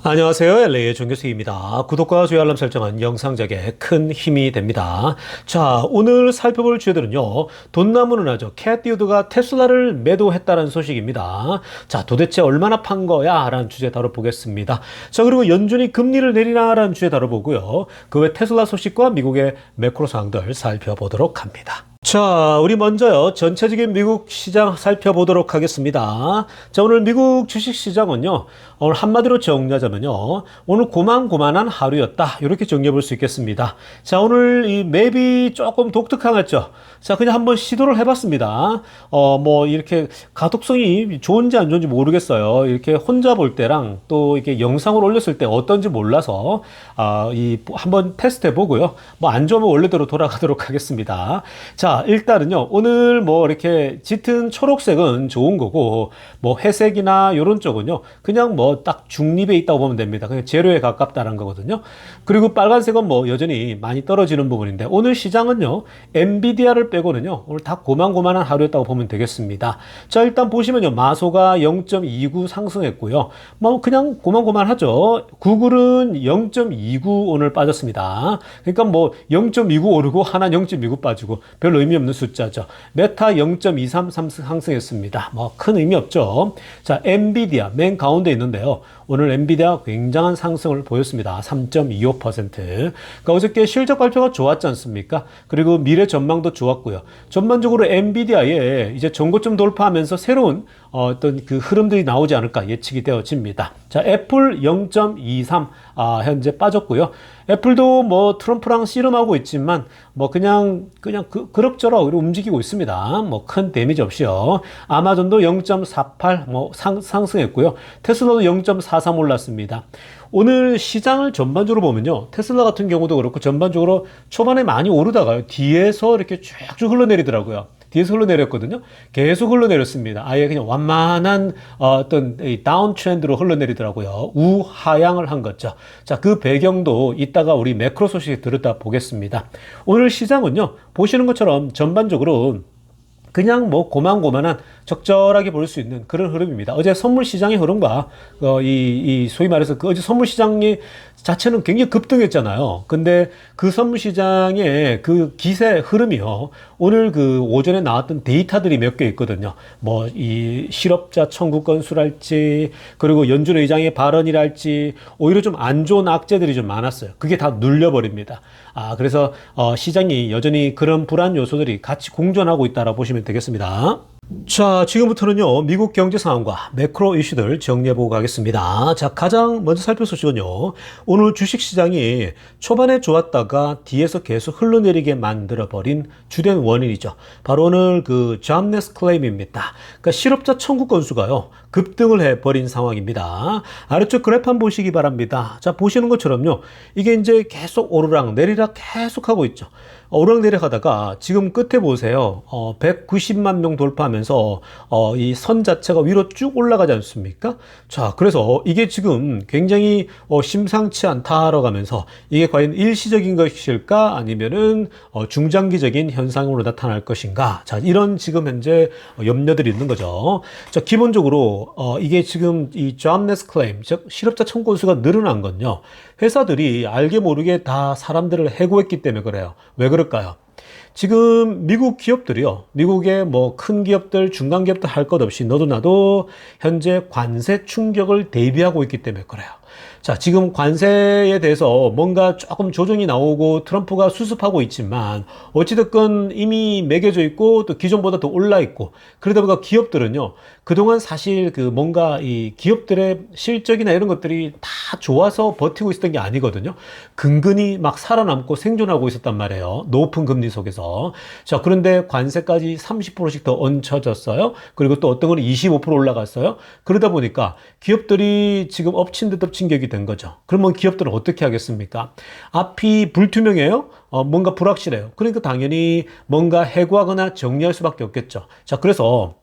안녕하세요. LA의 정교수입니다. 구독과 좋아요 알람 설정은 영상 제작에 큰 힘이 됩니다. 자, 오늘 살펴볼 주제들은요. 돈나무는 하죠. 캣디우드가 테슬라를 매도했다는 소식입니다. 자, 도대체 얼마나 판 거야? 라는 주제 다뤄보겠습니다. 자, 그리고 연준이 금리를 내리나? 라는 주제 다뤄보고요. 그 외 테슬라 소식과 미국의 매크로 상황들 살펴보도록 합니다. 자, 우리 먼저요. 전체적인 미국 시장 살펴보도록 하겠습니다. 자, 오늘 미국 주식 시장은요. 오늘 한마디로 정리하자면요. 오늘 고만고만한 하루였다. 이렇게 정리해 볼 수 있겠습니다. 자, 오늘 이 맵이 조금 독특하겠죠. 자, 그냥 한번 시도를 해봤습니다. 뭐, 이렇게 가독성이 좋은지 안 좋은지 모르겠어요. 이렇게 혼자 볼 때랑 또 이렇게 영상을 올렸을 때 어떤지 몰라서, 한번 테스트 해보고요. 뭐, 안 좋으면 원래대로 돌아가도록 하겠습니다. 자, 일단은요, 오늘 뭐 이렇게 짙은 초록색은 좋은 거고, 뭐 회색이나 요런 쪽은요, 그냥 뭐 딱 중립에 있다고 보면 됩니다. 그냥 제로에 가깝다는 거거든요. 그리고 빨간색은 뭐 여전히 많이 떨어지는 부분인데, 오늘 시장은요, 엔비디아를 빼고는요, 오늘 다 고만고만한 하루였다고 보면 되겠습니다. 자, 일단 보시면요, 마소가 0.29 상승했고요. 뭐 그냥 고만고만하죠. 구글은 0.29 오늘 빠졌습니다. 그러니까 뭐 0.29 오르고 하나 0.29 빠지고 별 의미 없는 숫자죠. 메타 0.23 상승했습니다. 뭐 큰 의미 없죠. 자, 엔비디아 맨 가운데 있는데요. 오늘 엔비디아 굉장한 상승을 보였습니다. 3.25%. 그러니까 어저께 실적 발표가 좋았지 않습니까? 그리고 미래 전망도 좋았고요. 전반적으로 엔비디아에 이제 전고점 돌파하면서 새로운 어떤 그 흐름들이 나오지 않을까 예측이 되어집니다. 자, 애플 0.23 현재 빠졌고요. 애플도 뭐 트럼프랑 씨름하고 있지만 뭐 그냥 그럭저럭 움직이고 있습니다. 뭐 큰 데미지 없이요. 아마존도 0.48 뭐 상승했고요. 테슬라도 0.43 올랐습니다. 오늘 시장을 전반적으로 보면요. 테슬라 같은 경우도 그렇고 전반적으로 초반에 많이 오르다가요. 뒤에서 이렇게 쭉쭉 흘러내리더라고요. 뒤에서 흘러내렸거든요. 계속 흘러내렸습니다. 아예 그냥 완만한 어떤 다운 트렌드로 흘러내리더라고요. 우하향을 한 거죠. 자, 그 배경도 이따가 우리 매크로 소식에 들었다 보겠습니다. 오늘 시장은요. 보시는 것처럼 전반적으로 그냥 뭐 고만고만한 적절하게 볼 수 있는 그런 흐름입니다. 어제 선물 시장의 흐름과 소위 말해서 그 어제 선물 시장의 자체는 굉장히 급등했잖아요. 근데 그 선물 시장의 그 기세 흐름이요. 오늘 그 오전에 나왔던 데이터들이 몇 개 있거든요. 뭐 이 실업자 청구 건수랄지 그리고 연준 의장의 발언이랄지 오히려 좀 안 좋은 악재들이 좀 많았어요. 그게 다 눌려버립니다. 그래서 시장이 여전히 그런 불안 요소들이 같이 공존하고 있다라고 보시면 되겠습니다. 자, 지금부터는요, 미국 경제 상황과 매크로 이슈들 정리해보고 가겠습니다. 자, 가장 먼저 살펴볼 소식은요, 오늘 주식시장이 초반에 좋았다가 뒤에서 계속 흘러내리게 만들어버린 주된 원인이죠. 바로 오늘 그 잡네스 클레임입니다. 그러니까 실업자 청구 건수가요, 급등을 해버린 상황입니다. 아래쪽 그래프 한번 보시기 바랍니다. 자, 보시는 것처럼요, 이게 이제 계속 오르락 내리락 계속 하고 있죠. 오르락내리락 하다가 지금 끝에 보세요. 190만 명 돌파하면서 이 선 자체가 위로 쭉 올라가지 않습니까? 자, 그래서 이게 지금 굉장히 심상치 않다라고 하면서 이게 과연 일시적인 것일까 아니면은 중장기적인 현상으로 나타날 것인가? 자, 이런 지금 현재 염려들이 있는 거죠. 자, 기본적으로 이게 지금 이 jobless claim, 즉 실업자 청구 건수가 늘어난 건요. 회사들이 알게 모르게 다 사람들을 해고했기 때문에 그래요. 왜 그럴까요? 지금 미국 기업들이요. 미국의 뭐 큰 기업들, 중간 기업들 할 것 없이 너도 나도 현재 관세 충격을 대비하고 있기 때문에 그래요. 자, 지금 관세에 대해서 뭔가 조금 조정이 나오고 트럼프가 수습하고 있지만 어찌됐건 이미 매겨져 있고 또 기존보다 더 올라 있고 그러다 보니까 기업들은요. 그동안 사실 그 뭔가 이 기업들의 실적이나 이런 것들이 다 좋아서 버티고 있었던 게 아니거든요. 근근히 막 살아남고 생존하고 있었단 말이에요. 높은 금리 속에서. 자, 그런데 관세까지 30%씩 더 얹혀졌어요. 그리고 또 어떤 거는 25% 올라갔어요. 그러다 보니까 기업들이 지금 엎친 듯 덮친 격이 된 거죠. 그러면 기업들은 어떻게 하겠습니까? 앞이 불투명해요? 뭔가 불확실해요. 그러니까 당연히 뭔가 해고하거나 정리할 수밖에 없겠죠. 자, 그래서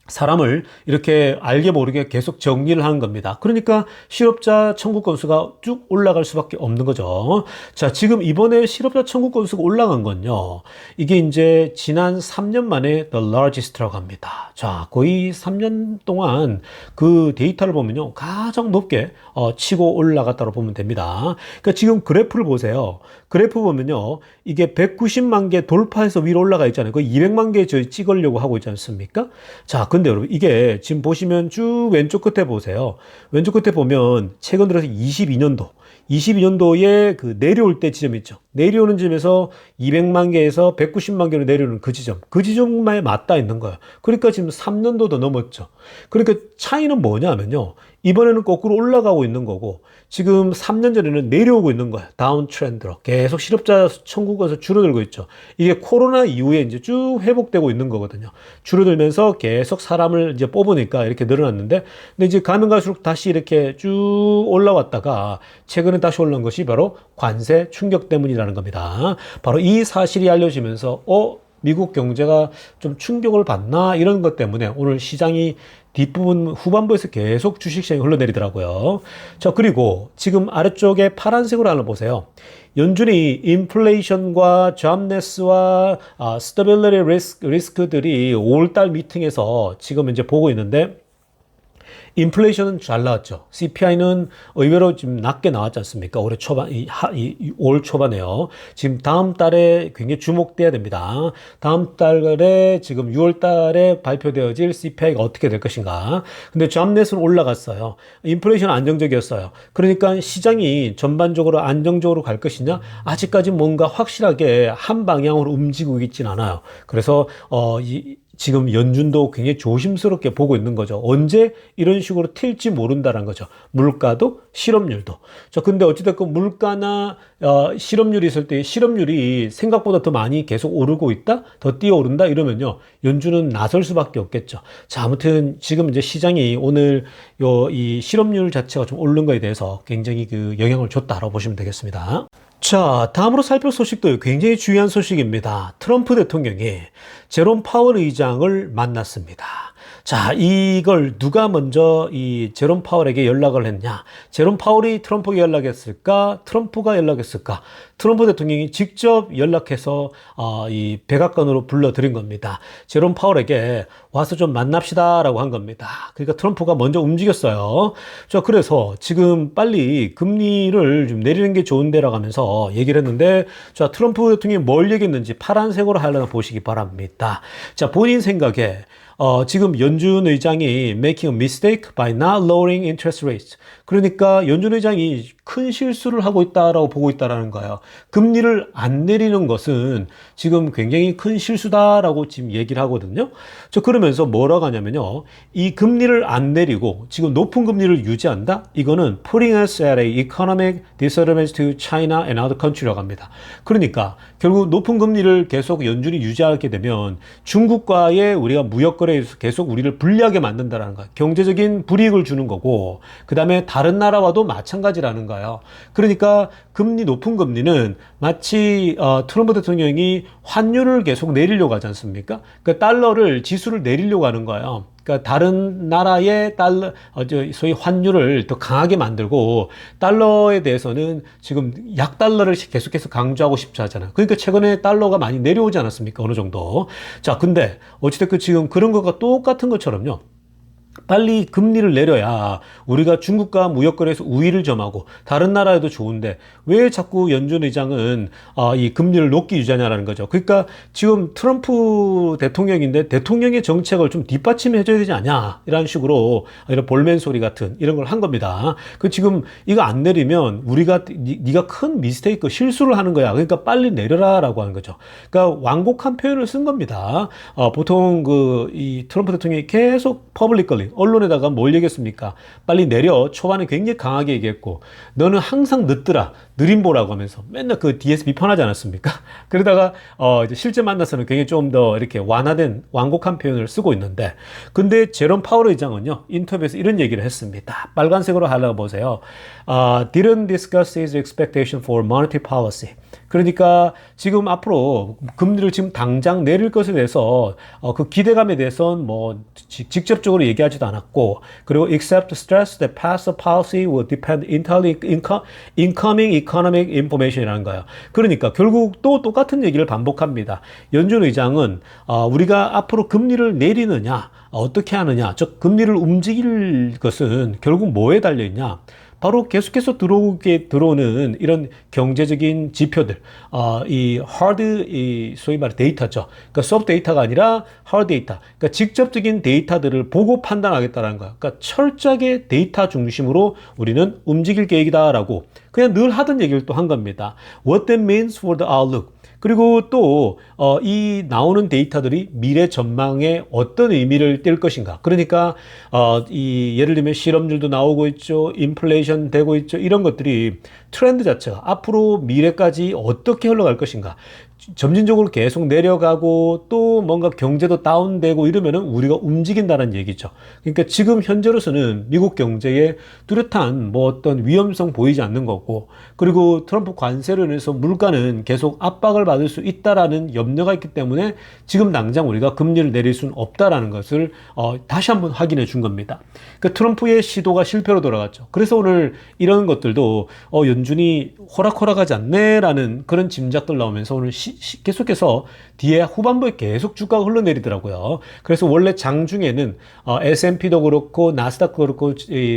사람을 이렇게 알게 모르게 계속 정리를 하는 겁니다. 그러니까 실업자 청구 건수가 쭉 올라갈 수밖에 없는 거죠. 자, 지금 이번에 실업자 청구 건수가 올라간 건요. 이게 이제 지난 3년 만에 the largest라고 합니다. 자, 거의 3년 동안 그 데이터를 보면요. 가장 높게 치고 올라갔다고 보면 됩니다. 그러니까 지금 그래프를 보세요. 그래프 보면요. 이게 190만 개 돌파해서 위로 올라가 있잖아요. 거의 200만 개 저희 찍으려고 하고 있지 않습니까? 자, 근데 여러분, 이게 지금 보시면 쭉 왼쪽 끝에 보세요. 왼쪽 끝에 보면 최근 들어서 22년도에 그 내려올 때 지점 있죠. 내려오는 지점에서 200만 개에서 190만 개로 내려오는 그 지점에 맞닿아 있는 거예요. 그러니까 지금 3년도도 넘었죠. 그러니까 차이는 뭐냐면요. 이번에는 거꾸로 올라가고 있는 거고, 지금 3년 전에는 내려오고 있는 거예요. 다운 트렌드로. 계속 실업자 청구가 줄어들고 있죠. 이게 코로나 이후에 이제 쭉 회복되고 있는 거거든요. 줄어들면서 계속 사람을 이제 뽑으니까 이렇게 늘어났는데, 근데 이제 가면 갈수록 다시 이렇게 쭉 올라왔다가 최근에 다시 올라온 것이 바로 관세 충격 때문이라는 겁니다. 바로 이 사실이 알려지면서, 미국 경제가 좀 충격을 받나 이런 것 때문에 오늘 시장이 뒷부분 후반부에서 계속 주식시장이 흘러내리더라고요. 자, 그리고 지금 아래쪽에 파란색으로 하나 보세요. 연준이 인플레이션과 잡네스와 스테빌리티 리스크들이 5월달 미팅에서 지금 이제 보고 있는데, 인플레이션은 잘 나왔죠. CPI는 의외로 지금 낮게 나왔지 않습니까? 올해 초반, 올 초반에요. 지금 다음 달에 굉장히 주목돼야 됩니다. 다음 달에 지금 6월 달에 발표되어질 CPI가 어떻게 될 것인가. 근데 잡넷은 올라갔어요. 인플레이션은 안정적이었어요. 그러니까 시장이 전반적으로 안정적으로 갈 것이냐? 아직까지 뭔가 확실하게 한 방향으로 움직이고 있진 않아요. 그래서, 지금 연준도 굉장히 조심스럽게 보고 있는 거죠. 언제 이런 식으로 튈지 모른다는 거죠. 물가도 실업률도. 자, 근데 어찌됐건 물가나 실업률이 있을 때 실업률이 생각보다 더 많이 계속 오르고 있다? 더 뛰어오른다? 이러면요. 연준은 나설 수밖에 없겠죠. 자, 아무튼 지금 이제 시장이 오늘 이 실업률 자체가 좀 오른 거에 대해서 굉장히 그 영향을 줬다라고 보시면 되겠습니다. 자, 다음으로 살펴볼 소식도 굉장히 중요한 소식입니다. 트럼프 대통령이 제롬 파월 의장을 만났습니다. 자, 이걸 누가 먼저 이 제롬 파월에게 연락을 했냐? 제롬 파월이 트럼프에게 연락했을까? 트럼프가 연락했을까? 트럼프 대통령이 직접 연락해서 이 백악관으로 불러들인 겁니다. 제롬 파월에게 와서 좀 만납시다라고 한 겁니다. 그러니까 트럼프가 먼저 움직였어요. 자, 그래서 지금 빨리 금리를 좀 내리는 게 좋은데라고 하면서 얘기를 했는데, 자, 트럼프 대통령이 뭘 얘기했는지 파란색으로 하려나 보시기 바랍니다. 자, 본인 생각에 지금 연준 의장이 making a mistake by not lowering interest rates. 그러니까 연준 의장이 큰 실수를 하고 있다라고 보고 있다라는 거예요. 금리를 안 내리는 것은 지금 굉장히 큰 실수다라고 지금 얘기를 하거든요. 저 그러면서 뭐라고 하냐면요. 이 금리를 안 내리고 지금 높은 금리를 유지한다? 이거는 putting us at a economic disadvantage to China and other country라고 합니다. 그러니까 결국 높은 금리를 계속 연준이 유지하게 되면 중국과의 우리가 무역 거래에서 계속 우리를 불리하게 만든다라는 거예요. 경제적인 불이익을 주는 거고, 그 다음에 다른 나라와도 마찬가지라는 거예요. 그러니까 높은 금리는 마치 트럼프 대통령이 환율을 계속 내리려고 하지 않습니까? 그러니까 달러를 지수를 내리려고 하는 거예요. 그러니까 다른 나라의 달러, 소위 환율을 더 강하게 만들고 달러에 대해서는 지금 약달러를 계속해서 강조하고 싶지 하잖아요. 그러니까 최근에 달러가 많이 내려오지 않았습니까? 어느 정도. 자, 근데 어찌됐든 지금 그런 것과 똑같은 것처럼요. 빨리 금리를 내려야 우리가 중국과 무역거래에서 우위를 점하고 다른 나라에도 좋은데 왜 자꾸 연준 의장은 이 금리를 높게 유지하냐라는 거죠. 그러니까 지금 트럼프 대통령인데 대통령의 정책을 좀 뒷받침해 줘야 되지 않냐 이런 식으로 이런 볼멘 소리 같은 이런 걸 한 겁니다. 그 지금 이거 안 내리면 우리가 네가 큰 미스테이크 실수를 하는 거야. 그러니까 빨리 내려라라고 하는 거죠. 그러니까 완곡한 표현을 쓴 겁니다. 보통 이 트럼프 대통령이 계속 퍼블릭컬리 언론에다가 뭘 얘기했습니까? 빨리 내려. 초반에 굉장히 강하게 얘기했고, 너는 항상 늦더라. 느림보라고 하면서 맨날 그 DS 비판하지 않았습니까? 그러다가 이제 실제 만나서는 굉장히 좀 더 이렇게 완화된 완곡한 표현을 쓰고 있는데, 근데 제롬 파월 의장은요 인터뷰에서 이런 얘기를 했습니다. 빨간색으로 하려고 보세요. Didn't discuss his expectation for monetary policy. 그러니까 지금 앞으로 금리를 지금 당장 내릴 것에 대해서 그 기대감에 대해서는 뭐 직접적으로 얘기하지도 않았고, 그리고 except stress that past policy will depend entirely incoming economic information이라는 거예요. 그러니까 결국 또 똑같은 얘기를 반복합니다. 연준 의장은 우리가 앞으로 금리를 내리느냐 어떻게 하느냐, 즉 금리를 움직일 것은 결국 뭐에 달려 있냐, 바로 계속해서 들어오는 이런 경제적인 지표들, 소위 말해 데이터죠. 그러니까 소프트 데이터가 아니라 하드 데이터. 그러니까 직접적인 데이터들을 보고 판단하겠다는 거야. 그러니까 철저하게 데이터 중심으로 우리는 움직일 계획이다라고 그냥 늘 하던 얘기를 또 한 겁니다. What that means for the outlook. 그리고 또 이 나오는 데이터들이 미래 전망에 어떤 의미를 띨 것인가. 그러니까 예를 들면 실업률도 나오고 있죠. 인플레이션 되고 있죠. 이런 것들이 트렌드 자체가 앞으로 미래까지 어떻게 흘러갈 것인가. 점진적으로 계속 내려가고 또 뭔가 경제도 다운되고 이러면은 우리가 움직인다는 얘기죠. 그러니까 지금 현재로서는 미국 경제에 뚜렷한 뭐 어떤 위험성 보이지 않는 거고, 그리고 트럼프 관세로 인해서 물가는 계속 압박을 받을 수 있다라는 염려가 있기 때문에 지금 당장 우리가 금리를 내릴 수는 없다라는 것을 다시 한번 확인해 준 겁니다. 그러니까 트럼프의 시도가 실패로 돌아갔죠. 그래서 오늘 이런 것들도 연준이 호락호락하지 않네라는 그런 짐작들 나오면서 오늘 계속해서 뒤에 후반부에 계속 주가가 흘러내리더라고요. 그래서 원래 장중에는 S&P도 그렇고 나스닥도 그렇고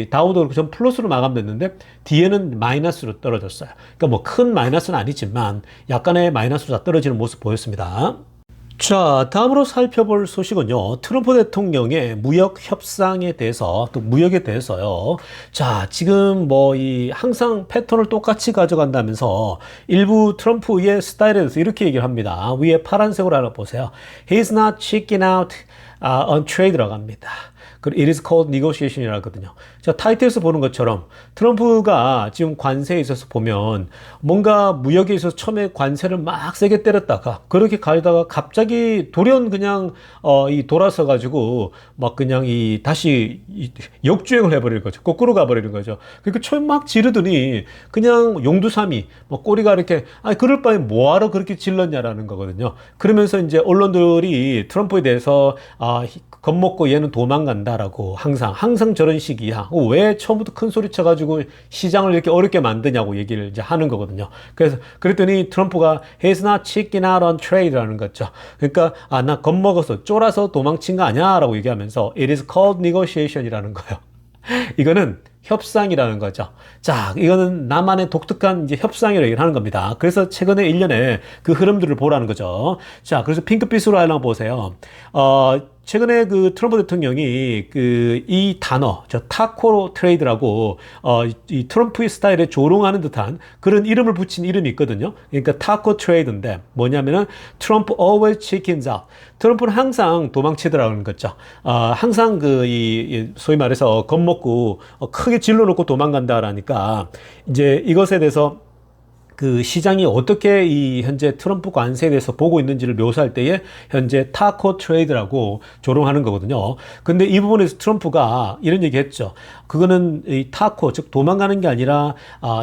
다우도 그렇고 전 플러스로 마감됐는데 뒤에는 마이너스로 떨어졌어요. 그러니까 뭐 큰 마이너스는 아니지만 약간의 마이너스로 다 떨어지는 모습 보였습니다. 자, 다음으로 살펴볼 소식은요, 트럼프 대통령의 무역 협상에 대해서, 또 무역에 대해서요. 자, 지금 뭐 항상 패턴을 똑같이 가져간다면서 일부 트럼프의 스타일에 대해서 이렇게 얘기를 합니다. 위에 파란색으로 하나 보세요. He's not checking out on trade라고 합니다. It is called negotiation이라고 하거든요. 자, 타이틀에서 보는 것처럼 트럼프가 지금 관세에 있어서 보면 뭔가 무역에 있어서 처음에 관세를 막 세게 때렸다가 그렇게 가다가 갑자기 돌연 그냥 돌아서 가지고 막 그냥 다시 역주행을 해버리는 거죠. 거꾸로 가버리는 거죠. 그러니까 처음 막 지르더니 그냥 용두사미 뭐 꼬리가 이렇게 그럴 바에 뭐하러 그렇게 질렀냐라는 거거든요. 그러면서 이제 언론들이 트럼프에 대해서 겁먹고 얘는 도망간다라고 항상 저런 식이야. 왜 처음부터 큰 소리 쳐가지고 시장을 이렇게 어렵게 만드냐고 얘기를 이제 하는 거거든요. 그랬더니 트럼프가 He's not checking out on trade라는 거죠. 그러니까 나 겁먹어서 쫄아서 도망친 거 아니야라고 얘기하면서 It is called negotiation이라는 거예요. 이거는 협상이라는 거죠. 자, 이거는 나만의 독특한 이제 협상이라고 얘기를 하는 겁니다. 그래서 최근에 일련의 그 흐름들을 보라는 거죠. 자, 그래서 핑크빛으로 하나 보세요. 최근에 그 트럼프 대통령이 이 단어, 타코 트레이드라고, 이 트럼프의 스타일에 조롱하는 듯한 그런 이름을 붙인 이름이 있거든요. 그러니까 타코 트레이드인데 뭐냐면은 트럼프 always chickens out. 트럼프는 항상 도망치더라는 거죠. 항상 소위 말해서 겁먹고 크게 질러놓고 도망간다라니까 이제 이것에 대해서 그 시장이 어떻게 이 현재 트럼프 관세에 대해서 보고 있는지를 묘사할 때에 현재 타코 트레이드라고 조롱하는 거거든요. 근데 이 부분에서 트럼프가 이런 얘기 했죠. 그거는 이 타코, 즉 도망가는 게 아니라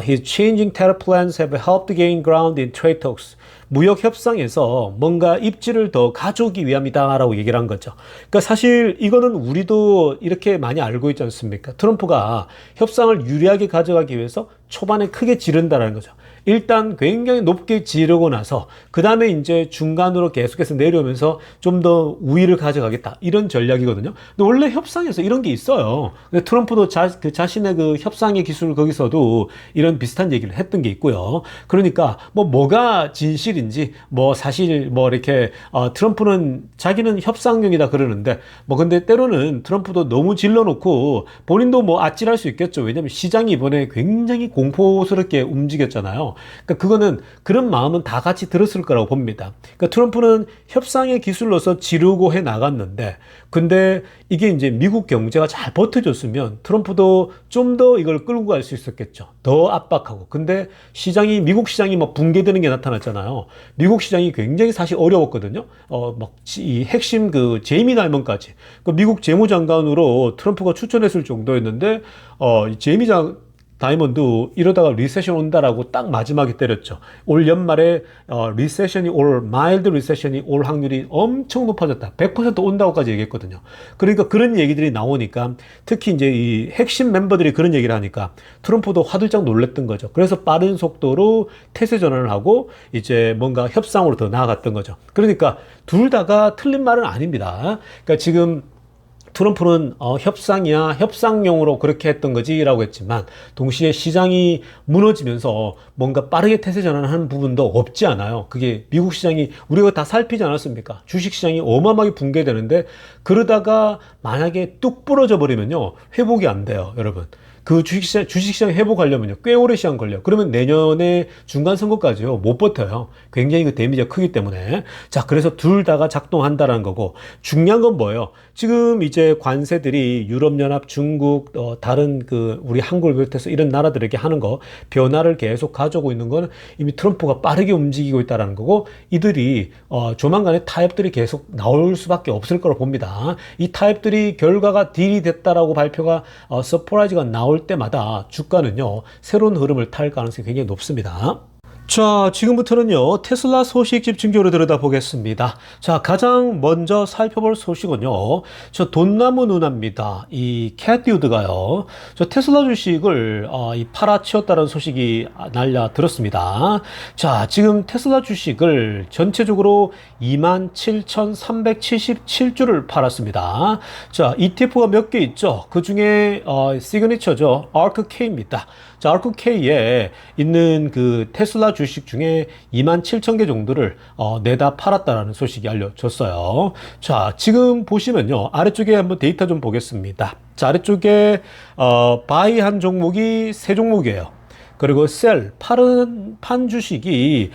his changing tariff plans have helped gain ground in trade talks. 무역 협상에서 뭔가 입지를 더 가져오기 위함이다라고 얘기를 한 거죠. 그러니까 사실 이거는 우리도 이렇게 많이 알고 있지 않습니까? 트럼프가 협상을 유리하게 가져가기 위해서 초반에 크게 지른다라는 거죠. 일단 굉장히 높게 지르고 나서 그 다음에 이제 중간으로 계속해서 내려오면서 좀 더 우위를 가져가겠다 이런 전략이거든요. 근데 원래 협상에서 이런 게 있어요. 근데 트럼프도 자신의 그 협상의 기술 거기서도 이런 비슷한 얘기를 했던 게 있고요. 그러니까 뭐가 진실이 사실인지 뭐 사실 뭐 이렇게 트럼프는 자기는 협상용이다 그러는데 뭐 근데 때로는 트럼프도 너무 질러놓고 본인도 뭐 아찔할 수 있겠죠. 왜냐하면 시장이 이번에 굉장히 공포스럽게 움직였잖아요. 그러니까 그거는 그런 마음은 다 같이 들었을 거라고 봅니다. 그러니까 트럼프는 협상의 기술로서 지르고 해 나갔는데 근데 이게 이제 미국 경제가 잘 버텨줬으면 트럼프도 좀 더 이걸 끌고 갈 수 있었겠죠. 더 압박하고. 근데 시장이 미국 시장이 막 붕괴되는 게 나타났잖아요. 미국 시장이 굉장히 사실 어려웠거든요. 막 이 핵심 그 제이미 다이먼까지 그 미국 재무장관으로 트럼프가 추천했을 정도였는데 제이미 다이먼도 이러다가 리세션 온다라고 딱 마지막에 때렸죠. 올 연말에 리세션이 올 마일드 리세션이 올 확률이 엄청 높아졌다. 100% 온다고까지 얘기했거든요. 그러니까 그런 얘기들이 나오니까 특히 이제 이 핵심 멤버들이 그런 얘기를 하니까 트럼프도 화들짝 놀랬던 거죠. 그래서 빠른 속도로 태세 전환을 하고 이제 뭔가 협상으로 더 나아갔던 거죠. 그러니까 둘 다가 틀린 말은 아닙니다. 그러니까 지금 트럼프는 협상이야 협상용으로 그렇게 했던 거지라고 했지만 동시에 시장이 무너지면서 뭔가 빠르게 태세 전환하는 부분도 없지 않아요. 그게 미국 시장이 우리가 다 살피지 않았습니까? 주식 시장이 어마어마하게 붕괴되는데 그러다가 만약에 뚝 부러져 버리면요 회복이 안 돼요, 여러분. 그 주식시장 회복하려면요 꽤 오래 시간 걸려요. 그러면 내년에 중간선거까지요 못 버텨요. 굉장히 그 데미지가 크기 때문에. 자, 그래서 둘 다가 작동한다라는 거고, 중요한 건 뭐예요? 지금 이제 관세들이 유럽연합, 중국, 다른 그 우리 한국을 비롯해서 이런 나라들에게 하는 거 변화를 계속 가져오고 있는 건 이미 트럼프가 빠르게 움직이고 있다라는 거고, 이들이 조만간에 타협들이 계속 나올 수밖에 없을 거라고 봅니다. 이 타협들이 결과가 딜이 됐다라고 발표가 서프라이즈가 나올 때마다 주가는요 새로운 흐름을 탈 가능성이 굉장히 높습니다. 자, 지금부터는요 테슬라 소식 집중적으로 들여다보겠습니다. 자, 가장 먼저 살펴볼 소식은요 저 돈나무 누나입니다. 이 캐티우드가요 저 테슬라 주식을 팔아치웠다는 소식이 날려들었습니다. 자, 지금 테슬라 주식을 전체적으로 27,377주를 팔았습니다. 자, ETF가 몇 개 있죠. 그 중에 시그니처죠, ARKK입니다. 자, ARKK에 있는 그 테슬라 주식 중에 27,000개 정도를 내다 팔았다라는 소식이 알려졌어요. 자, 지금 보시면요 아래쪽에 한번 데이터 좀 보겠습니다. 자, 아래쪽에 바이한 종목이 세 종목이에요. 그리고 판 주식이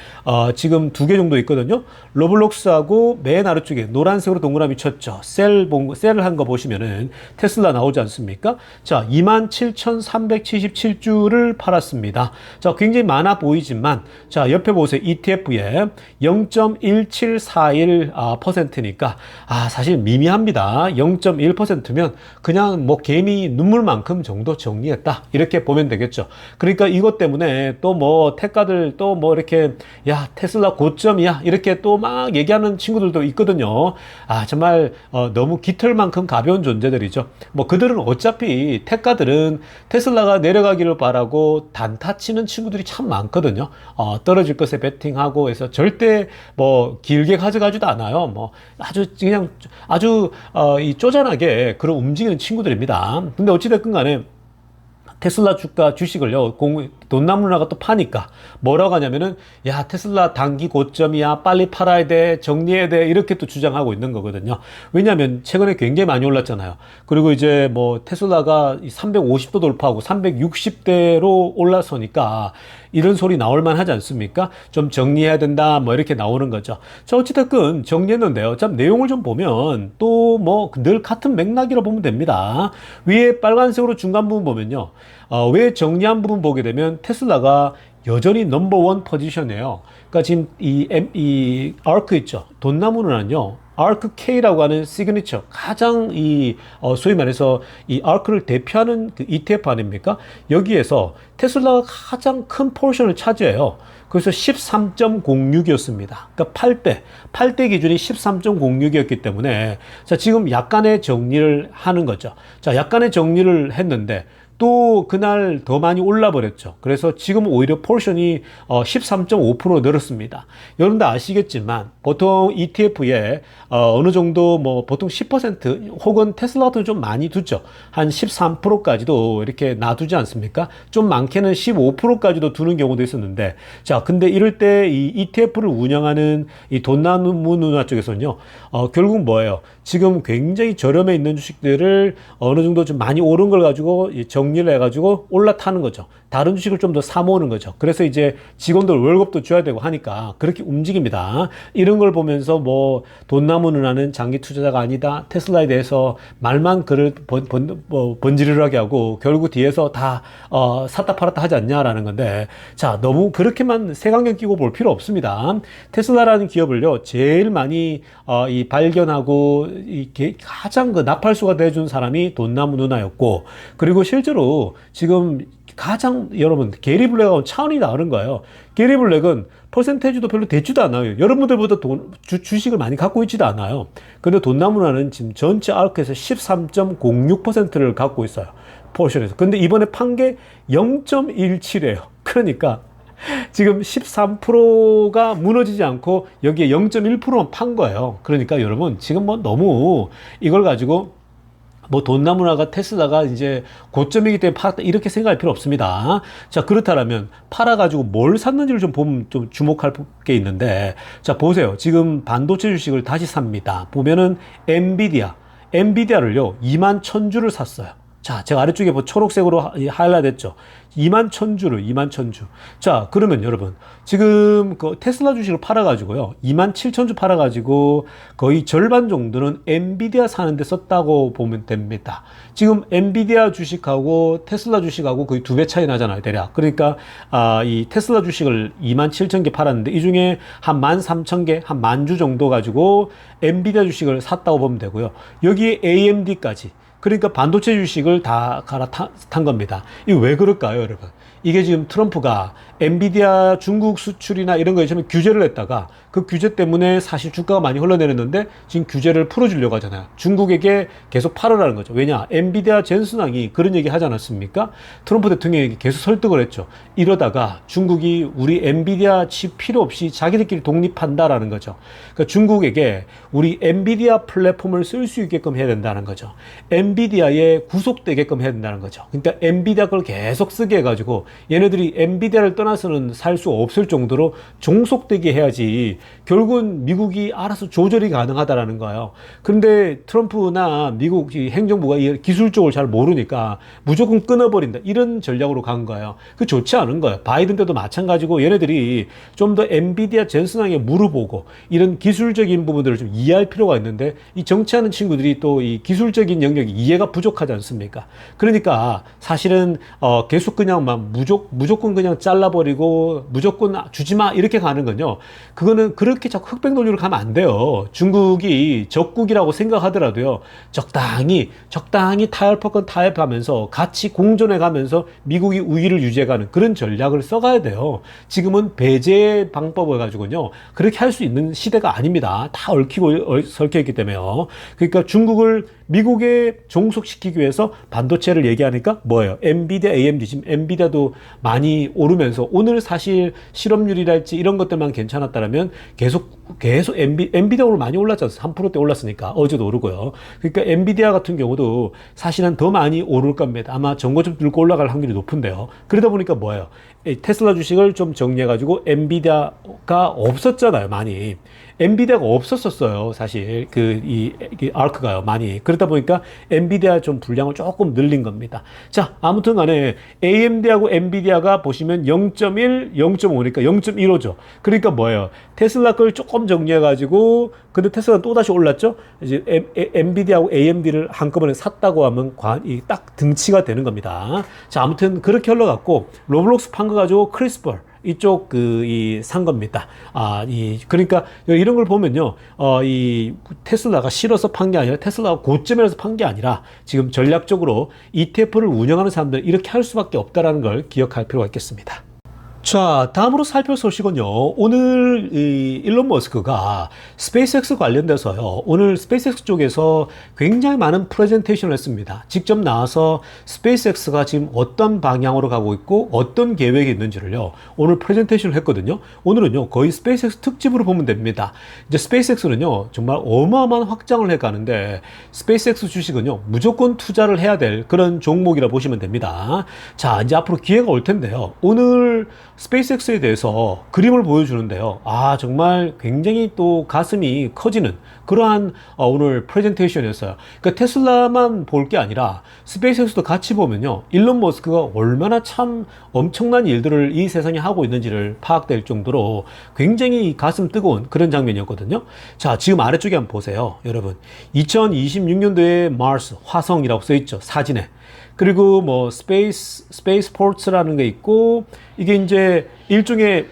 지금 2개 정도 있거든요. 로블록스하고 맨 아래쪽에 노란색으로 동그라미 쳤죠. 셀을 한 거 보시면은 테슬라 나오지 않습니까? 자, 27,377주를 팔았습니다. 자, 굉장히 많아 보이지만, 자, 옆에 보세요. ETF에 0.1741%니까, 사실 미미합니다. 0.1%면 그냥 뭐 개미 눈물만큼 정도 정리했다. 이렇게 보면 되겠죠. 그러니까 이것 때문에 또 뭐 테가들 또 뭐 이렇게 야 테슬라 고점이야 이렇게 또 막 얘기하는 친구들도 있거든요. 정말 너무 깃털만큼 가벼운 존재들이죠. 뭐 그들은 어차피 테가들은 테슬라가 내려가기를 바라고 단타 치는 친구들이 참 많거든요. 떨어질 것에 베팅하고 해서 절대 뭐 길게 가져가지도 않아요. 뭐 아주 그냥 아주 이 쪼잔하게 그런 움직이는 친구들입니다. 근데 어찌됐건 간에 테슬라 주가 주식을요 돈나무 누나가 또 파니까 뭐라고 하냐면은 야 테슬라 단기 고점이야 빨리 팔아야 돼 정리해야 돼 이렇게 또 주장하고 있는 거거든요. 왜냐하면 최근에 굉장히 많이 올랐잖아요. 그리고 이제 뭐 테슬라가 350도 돌파하고 360대로 올라서니까 이런 소리 나올만 하지 않습니까? 좀 정리해야 된다 뭐 이렇게 나오는 거죠. 자, 어찌됐건 정리했는데요. 참 내용을 좀 보면 또 뭐 늘 같은 맥락이라 보면 됩니다. 위에 빨간색으로 중간 부분 보면요 왜 정리한 부분 보게 되면 테슬라가 여전히 넘버원 포지션이에요. 그러니까 지금 이 ARK 있죠. 돈나무는요 ARKK라고 하는 시그니처 가장 소위 말해서 이 ARK를 대표하는 그 ETF 아닙니까? 여기에서 테슬라가 가장 큰 포션을 차지해요. 그래서 13.06이었습니다. 그러니까 8대 기준이 13.06이었기 때문에 자, 지금 약간의 정리를 하는 거죠. 자, 약간의 정리를 했는데 또 그날 더 많이 올라 버렸죠. 그래서 지금 오히려 포션이 13.5% 늘었습니다. 여러분도 아시겠지만 보통 ETF에 어느 정도 뭐 보통 10% 혹은 테슬라 같은 좀 많이 두죠. 한 13%까지도 이렇게 놔두지 않습니까? 좀 많게는 15%까지도 두는 경우도 있었는데, 자, 근데 이럴 때 이 ETF를 운영하는 이 돈나무 누나 쪽에서는요, 결국 뭐예요? 지금 굉장히 저렴해 있는 주식들을 어느 정도 좀 많이 오른 걸 가지고 정리를 해가지고 올라타는 거죠. 다른 주식을 좀 더 사모으는 거죠. 그래서 이제 직원들 월급도 줘야 되고 하니까 그렇게 움직입니다. 이런 걸 보면서 뭐 돈나무 누나는 장기 투자자가 아니다. 테슬라에 대해서 말만 글을 번지르르하게 하고 결국 뒤에서 다 샀다 팔았다 하지 않냐라는 건데, 자, 너무 그렇게만 색안경 끼고 볼 필요 없습니다. 테슬라라는 기업을요 제일 많이 이 발견하고 이게 가장 그 나팔수가 돼준 사람이 돈나무 누나였고, 그리고 실제로 지금 가장 여러분 게리 블랙하고 차원이 다른 거예요. 게리 블랙은 퍼센테이지도 별로 되지도 않아요. 여러분들보다 주식을 많이 갖고 있지도 않아요. 근데 돈나무 누나는 지금 전체 아르크에서 13.06%를 갖고 있어요. 포션에서. 근데 이번에 판 게 0.17이에요. 그러니까 지금 13%가 무너지지 않고 여기에 0.1%만 판 거예요. 그러니까 여러분 지금 뭐 너무 이걸 가지고 뭐 돈나무나가 테슬라가 이제 고점이기 때문에 팔았다 이렇게 생각할 필요 없습니다. 자, 그렇다면 팔아가지고 뭘 샀는지를 좀 보면 좀 주목할 게 있는데, 자, 보세요. 지금 반도체 주식을 다시 삽니다. 보면은 엔비디아를요 21,000주를 샀어요. 자, 제가 아래쪽에 뭐 초록색으로 하이라이트 했죠. 21,000주를. 자, 그러면 여러분, 지금 그 테슬라 주식을 팔아가지고요. 27,000주 팔아가지고 거의 절반 정도는 엔비디아 사는데 썼다고 보면 됩니다. 지금 엔비디아 주식하고 테슬라 주식하고 거의 2배 차이 나잖아요, 대략. 그러니까, 이 테슬라 주식을 27,000개 팔았는데 이 중에 한 13,000개, 한 10,000주 정도 가지고 엔비디아 주식을 샀다고 보면 되고요. 여기에 AMD까지. 그러니까 반도체 주식을 다 갈아탄 겁니다. 이거 왜 그럴까요, 여러분? 이게 지금 트럼프가 엔비디아 중국 수출이나 이런 거에 처음에 규제를 했다가 그 규제 때문에 사실 주가가 많이 흘러내렸는데 지금 규제를 풀어주려고 하잖아요. 중국에게 계속 팔으라는 거죠. 왜냐? 엔비디아 젠슨왕이 그런 얘기 하지 않았습니까? 트럼프 대통령에게 계속 설득을 했죠. 이러다가 중국이 우리 엔비디아 칩 필요 없이 자기들끼리 독립한다라는 거죠. 그러니까 중국에게 우리 엔비디아 플랫폼을 쓸 수 있게끔 해야 된다는 거죠. 엔비디아에 구속되게끔 해야 된다는 거죠. 그러니까 엔비디아 걸 계속 쓰게 해가지고 얘네들이 엔비디아를 떠나서는 살 수 없을 정도로 종속되게 해야지 결국은 미국이 알아서 조절이 가능하다라는 거예요. 그런데 트럼프나 미국 행정부가 이 기술 쪽을 잘 모르니까 무조건 끊어버린다. 이런 전략으로 간 거예요. 그 좋지 않은 거예요. 바이든 때도 마찬가지고 얘네들이 좀 더 엔비디아 젠슨왕에 물어보고 이런 기술적인 부분들을 좀 이해할 필요가 있는데 이 정치하는 친구들이 또 이 기술적인 영역이 이해가 부족하지 않습니까? 그러니까 사실은 계속 그냥 막 무조건 그냥 잘라버리고 무조건 주지 마 이렇게 가는 건요. 그거는 그렇게 자꾸 흑백 논리로 가면 안 돼요. 중국이 적국이라고 생각하더라도요. 적당히 타협할 건 타협하면서 같이 공존해 가면서 미국이 우위를 유지해가는 그런 전략을 써가야 돼요. 지금은 배제 방법을 가지고요. 그렇게 할 수 있는 시대가 아닙니다. 다 얽히고 설켜있기 때문에요. 그러니까 중국을 미국에 종속시키기 위해서 반도체를 얘기하니까 뭐예요? 엔비디아, AMD. 지금 엔비디아도 많이 오르면서 오늘 사실 실업률이랄지 이런 것들만 괜찮았다면 계속 엔비디아 오늘 많이 올랐잖아요. 3%대 올랐으니까 어제도 오르고요. 그러니까 엔비디아 같은 경우도 사실은 더 많이 오를 겁니다. 아마 전고점 들고 올라갈 확률이 높은데요. 그러다 보니까 뭐예요? 테슬라 주식을 좀 정리해가지고 엔비디아가 없었잖아요, 많이. 엔비디아가 없었었어요, 사실. 이 아크가요, 많이. 그러다 보니까 엔비디아 좀 분량을 조금 늘린 겁니다. 자, 아무튼 간에 AMD하고 엔비디아가 보시면 0.1, 0.5니까 0.15죠. 그러니까 뭐예요? 테슬라 걸 조금 정리해가지고, 근데 테슬라는 또다시 올랐죠? 이제 엔비디아하고 AMD를 한꺼번에 샀다고 하면 딱 등치가 되는 겁니다. 자, 아무튼 그렇게 흘러갔고, 로블록스 판 거 가지고 크리스퍼. 이쪽 산 겁니다. 그러니까 이런 걸 보면요. 이 테슬라가 실어서 판 게 아니라 테슬라가 고점에서 판 게 아니라 지금 전략적으로 ETF를 운영하는 사람들 이렇게 할 수밖에 없다라는 걸 기억할 필요가 있겠습니다. 자, 다음으로 살펴볼 소식은요. 오늘 이 일론 머스크가 스페이스X 관련돼서요. 오늘 스페이스X 쪽에서 굉장히 많은 프레젠테이션을 했습니다. 직접 나와서 스페이스X가 지금 어떤 방향으로 가고 있고 어떤 계획이 있는지를요. 오늘 프레젠테이션을 했거든요. 오늘은요. 거의 스페이스X 특집으로 보면 됩니다. 이제 스페이스X는요. 정말 어마어마한 확장을 해 가는데 스페이스X 주식은요. 무조건 투자를 해야 될 그런 종목이라 보시면 됩니다. 자, 이제 앞으로 기회가 올 텐데요. 오늘 스페이스X에 대해서 그림을 보여주는데요. 아, 정말 굉장히 또 가슴이 커지는 그러한 오늘 프레젠테이션이었어요. 그러니까 테슬라만 볼 게 아니라 스페이스X도 같이 보면요. 일론 머스크가 얼마나 참 엄청난 일들을 이 세상에 하고 있는지를 파악될 정도로 굉장히 가슴 뜨거운 그런 장면이었거든요. 자, 지금 아래쪽에 한번 보세요. 여러분. 2026년도에 마스, 화성이라고 써있죠. 사진에. 그리고 뭐 스페이스포츠라는 게 있고 이게 이제 일종의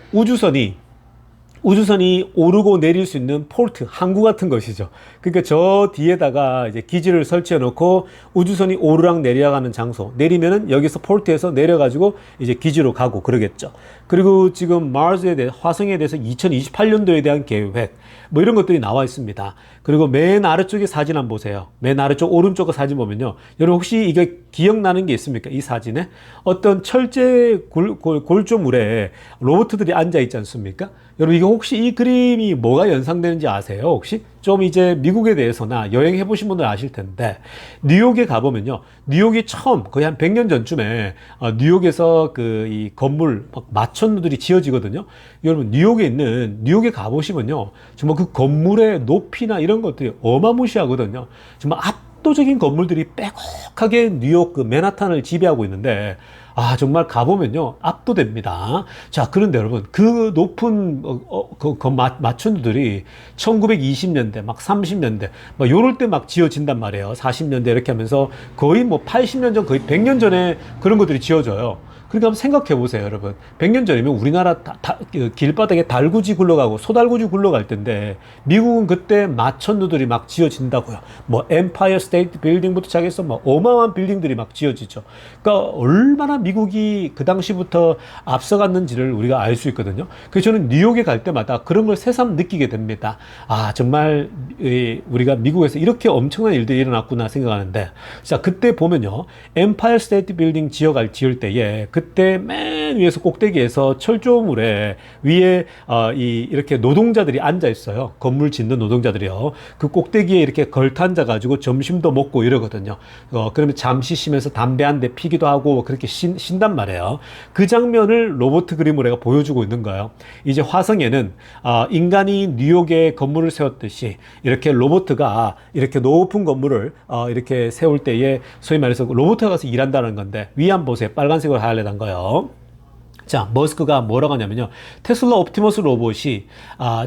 우주선이 오르고 내릴 수 있는 포트, 항구 같은 것이죠. 그러니까 저 뒤에다가 이제 기지를 설치해 놓고 우주선이 오르락 내리락 하는 장소, 내리면은 여기서 포트에서 내려가지고 이제 기지로 가고 그러겠죠. 그리고 지금 마스에 대해, 화성에 대해서 2028년도에 대한 계획, 뭐 이런 것들이 나와 있습니다. 그리고 맨 아래쪽에 사진 한번 보세요. 맨 아래쪽 오른쪽 사진 보면요. 여러분 혹시 이게 기억나는 게 있습니까? 이 사진에 어떤 철제 골조물에 로봇들이 앉아 있지 않습니까? 여러분 이게 혹시 이 그림이 뭐가 연상되는지 아세요? 혹시? 좀 이제 미국에 대해서나 여행해 보신 분들 아실 텐데 뉴욕에 가보면요. 뉴욕이 처음 거의 한 100년 전쯤에 뉴욕에서 그 이 건물 막 마천루들이 지어지거든요. 여러분 뉴욕에 가보시면요. 정말 그 건물의 높이나 이런 것들이 어마무시하거든요. 정말 압도적인 건물들이 빼곡하게 뉴욕 그 맨하탄을 지배하고 있는데 아, 정말 가보면요. 압도됩니다. 자, 그런데 여러분, 그 높은, 마천루들이 1920년대, 막 30년대, 막 요럴 때 막 지어진단 말이에요. 40년대 이렇게 하면서 거의 뭐 80년 전, 거의 100년 전에 그런 것들이 지어져요. 그러니까 한번 생각해 보세요, 여러분. 100년 전이면 우리나라 길바닥에 달구지 굴러가고 소달구지 굴러갈 텐데 미국은 그때 마천루들이 막 지어진다고요. 뭐 엠파이어 스테이트 빌딩부터 시작해서 뭐 어마어마한 빌딩들이 막 지어지죠. 그러니까 얼마나 미국이 그 당시부터 앞서갔는지를 우리가 알 수 있거든요. 그래서 저는 뉴욕에 갈 때마다 그런 걸 새삼 느끼게 됩니다. 아, 정말 우리가 미국에서 이렇게 엄청난 일들이 일어났구나 생각하는데 자, 그때 보면요. 엠파이어 스테이트 빌딩 지을 때에 그때 맨 위에서 꼭대기에서 철조물에 위에 이렇게 노동자들이 앉아 있어요. 건물 짓는 노동자들이요. 그 꼭대기에 이렇게 걸터앉아 가지고 점심도 먹고 이러거든요. 그러면 잠시 쉬면서 담배 한 대 피기도 하고 그렇게 쉰단 말이에요. 그 장면을 로봇 그림으로 내가 보여주고 있는 거예요. 이제 화성에는 인간이 뉴욕에 건물을 세웠듯이 이렇게 로봇가 이렇게 높은 건물을 이렇게 세울 때에 소위 말해서 로봇가 가서 일한다는 건데 위 한번 보세요. 빨간색으로 하얀 거요. 자, 머스크가 뭐라고 하냐면요. 테슬라 옵티머스 로봇이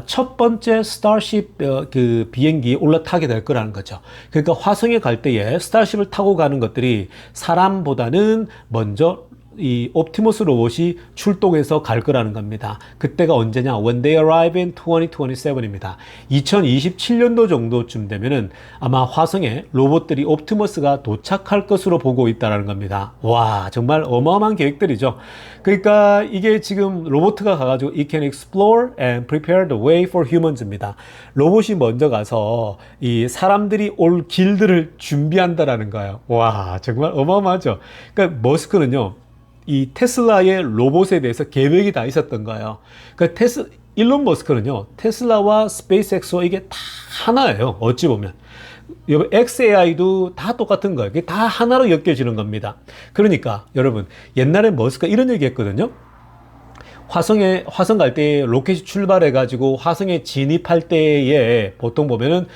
첫 번째 스타쉽 그 비행기에 올라타게 될 거라는 거죠. 그러니까 화성에 갈 때에 스타쉽을 타고 가는 것들이 사람보다는 먼저 이 옵티머스 로봇이 출동해서 갈 거라는 겁니다. 그때가 언제냐? When they arrive in 2027입니다. 2027년도 정도쯤 되면은 아마 화성에 로봇들이 옵티머스가 도착할 것으로 보고 있다는 겁니다. 와, 정말 어마어마한 계획들이죠. 그러니까 이게 지금 로봇가 가가지고 It can explore and prepare the way for humans입니다. 로봇이 먼저 가서 이 사람들이 올 길들을 준비한다라는 거예요. 와, 정말 어마어마하죠. 그러니까 머스크는요. 이 테슬라의 로봇에 대해서 계획이 다 있었던 거예요. 그러니까 일론 머스크는요, 테슬라와 스페이스X와 이게 다 하나예요. 어찌 보면. XAI도 다 똑같은 거예요. 이게 다 하나로 엮여지는 겁니다. 그러니까 여러분, 옛날에 머스크가 이런 얘기 했거든요. 화성 갈 때 로켓이 출발해가지고 화성에 진입할 때에 보통 보면은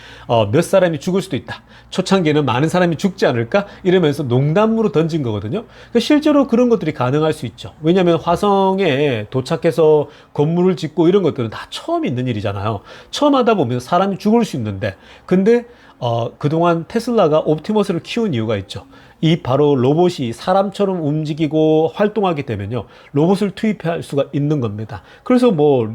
몇 사람이 죽을 수도 있다. 초창기에는 많은 사람이 죽지 않을까? 이러면서 농담으로 던진 거거든요. 그러니까 실제로 그런 것들이 가능할 수 있죠. 왜냐하면 화성에 도착해서 건물을 짓고 이런 것들은 다 처음 있는 일이잖아요. 처음 하다 보면 사람이 죽을 수 있는데, 근데 그동안 테슬라가 옵티머스를 키운 이유가 있죠. 이 바로 로봇이 사람처럼 움직이고 활동하게 되면요, 로봇을 투입할 수가 있는 겁니다. 그래서 뭐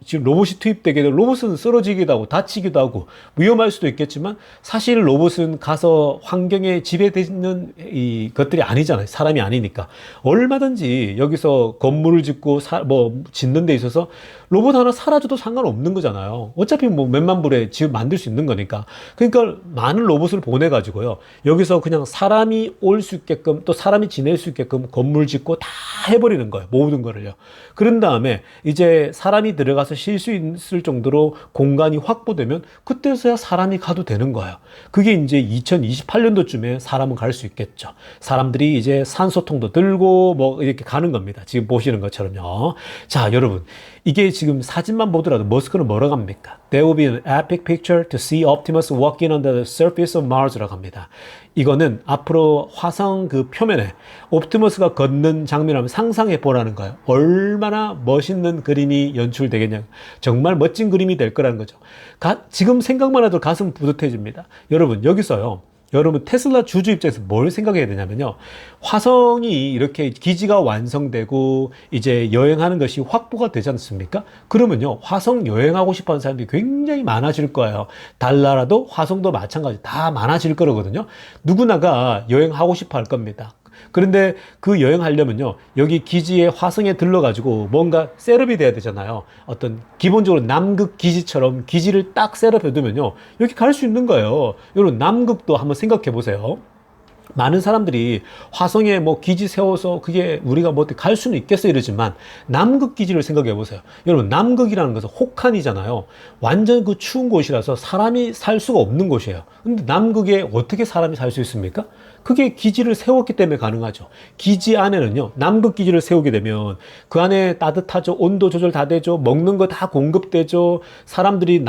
지금 로봇이 투입되게 되면 로봇은 쓰러지기도 하고 다치기도 하고 위험할 수도 있겠지만, 사실 로봇은 가서 환경에 지배되는 이 것들이 아니잖아요. 사람이 아니니까. 얼마든지 여기서 건물을 짓고 뭐 짓는 데 있어서 로봇 하나 사라져도 상관없는 거잖아요. 어차피 뭐 몇만 불에 집 만들 수 있는 거니까. 그러니까 많은 로봇을 보내가지고요, 여기서 그냥 사람이 올 수 있게끔, 또 사람이 지낼 수 있게끔 건물 짓고 다 해버리는 거예요. 모든 거를요. 그런 다음에 이제 사람이 들어가서 쉴 수 있을 정도로 공간이 확보되면 그때서야 사람이 가도 되는 거예요. 그게 이제 2028년도쯤에 사람은 갈 수 있겠죠. 사람들이 이제 산소통도 들고 뭐 이렇게 가는 겁니다. 지금 보시는 것처럼요. 자, 여러분, 이게 지금 사진만 보더라도 머스크는 뭐라고 합니까? There will be an epic picture to see Optimus walking on the surface of Mars라고 합니다. 이거는 앞으로 화성 그 표면에 옵티머스가 걷는 장면을 한번 상상해 보라는 거예요. 얼마나 멋있는 그림이 연출되겠냐. 정말 멋진 그림이 될 거라는 거죠. 지금 생각만 해도 가슴 뿌듯해집니다. 여러분, 여기서요, 여러분 테슬라 주주 입장에서 뭘 생각해야 되냐면요, 화성이 이렇게 기지가 완성되고 이제 여행하는 것이 확보가 되지 않습니까? 그러면요, 화성 여행하고 싶어 하는 사람들이 굉장히 많아질 거예요. 달나라도 화성도 마찬가지 다 많아질 거거든요. 누구나가 여행하고 싶어 할 겁니다. 그런데 그 여행하려면요, 여기 기지에 화성에 들러가지고 뭔가 셋업이 돼야 되잖아요. 어떤 기본적으로 남극 기지처럼 기지를 딱 셋업해 두면요, 여기 갈 수 있는 거예요. 여러분, 남극도 한번 생각해 보세요. 많은 사람들이 화성에 뭐 기지 세워서 그게 우리가 뭐 어떻게 갈 수는 있겠어 이러지만, 남극 기지를 생각해 보세요. 여러분, 남극이라는 것은 혹한이잖아요. 완전 그 추운 곳이라서 사람이 살 수가 없는 곳이에요. 근데 남극에 어떻게 사람이 살 수 있습니까? 그게 기지를 세웠기 때문에 가능하죠. 기지 안에는요, 남극 기지를 세우게 되면 그 안에 따뜻하죠. 온도 조절 다 되죠. 먹는 거 다 공급되죠. 사람들이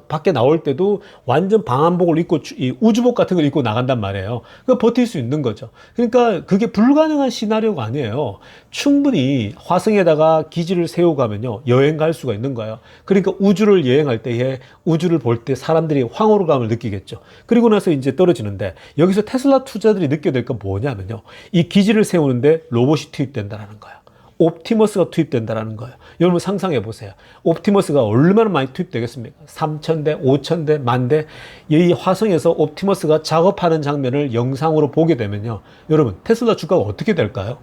밖에 나올 때도 완전 방한복을 입고 우주복 같은 걸 입고 나간단 말이에요. 그러니까 버틸 수 있는 거죠. 그러니까 그게 불가능한 시나리오가 아니에요. 충분히 화성에다가 기지를 세우고 가면요, 여행 갈 수가 있는 거예요. 그러니까 우주를 여행할 때에, 우주를 볼 때 사람들이 황홀감을 느끼겠죠. 그리고 나서 이제 떨어지는데, 여기서 테슬라 투자들이 느껴야 될 건 뭐냐면요, 이 기지를 세우는데 로봇이 투입된다는 거예요. 옵티머스가 투입된다는 거예요. 여러분 상상해 보세요. 옵티머스가 얼마나 많이 투입되겠습니까? 3,000대, 5,000대, 10,000대. 이 화성에서 옵티머스가 작업하는 장면을 영상으로 보게 되면요, 여러분 테슬라 주가가 어떻게 될까요?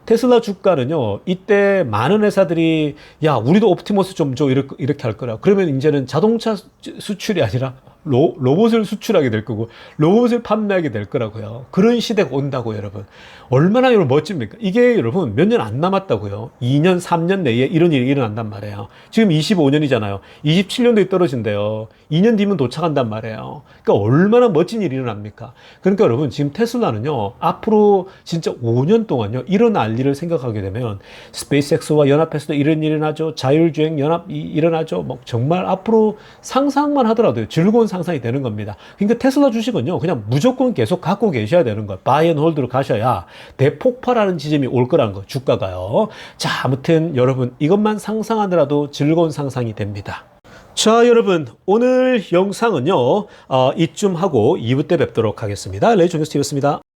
테슬라 주가는요, 이때 많은 회사들이 야, 우리도 옵티머스 좀 줘, 이렇게 할 거라. 그러면 이제는 자동차 수출이 아니라 로봇을 수출하게 될 거고 로봇을 판매하게 될 거라고요. 그런 시대가 온다고, 여러분. 얼마나 여러분 멋집니까? 이게 여러분 몇 년 안 남았다고요. 2년, 3년 내에 이런 일이 일어난단 말이에요. 지금 25년이잖아요. 27년도에 떨어진대요. 2년 뒤면 도착한단 말이에요. 그러니까 얼마나 멋진 일이 일어납니까? 그러니까 여러분, 지금 테슬라는요, 앞으로 진짜 5년 동안요, 일어날 일을 생각하게 되면 스페이스X와 연합해서도 이런 일이 일어나죠. 자율주행 연합이 일어나죠. 뭐 정말 앞으로 상상만 하더라도 즐거운 상상이 되는 겁니다. 그러니까 테슬라 주식은요, 그냥 무조건 계속 갖고 계셔야 되는 거예요. 바이 앤 홀드로 가셔야 대폭발하는 지점이 올 거라는 거, 주가가요. 자, 아무튼 여러분, 이것만 상상하더라도 즐거운 상상이 됩니다. 자, 여러분, 오늘 영상은요, 이쯤 하고 2부 때 뵙도록 하겠습니다. 레이존 뉴스TV였습니다.